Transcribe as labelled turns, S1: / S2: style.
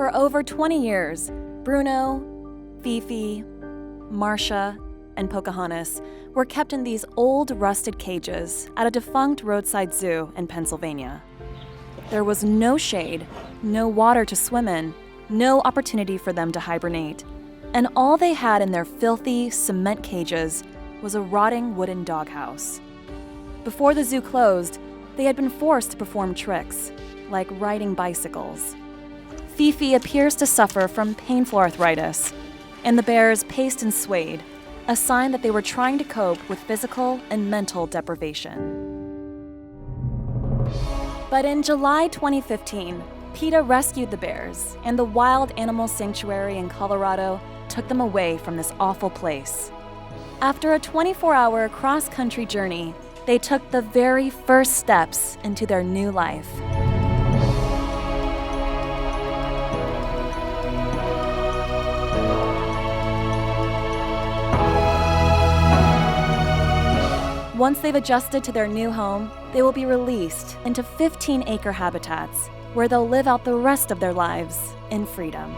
S1: For over 20 years, Bruno, Fifi, Marsha, and Pocahontas were kept in these old, rusted cages at a defunct roadside zoo in Pennsylvania. There was no shade, no water to swim in, no opportunity for them to hibernate, and all they had in their filthy cement cages was a rotting wooden doghouse. Before the zoo closed, they had been forced to perform tricks, like riding bicycles. Fifi appears to suffer from painful arthritis, and the bears paced and swayed, a sign that they were trying to cope with physical and mental deprivation. But in July 2015, PETA rescued the bears, and the Wild Animal Sanctuary in Colorado took them away from this awful place. After a 24-hour cross-country journey, they took the very first steps into their new life. Once they've adjusted to their new home, they will be released into 15-acre habitats where they'll live out the rest of their lives in freedom.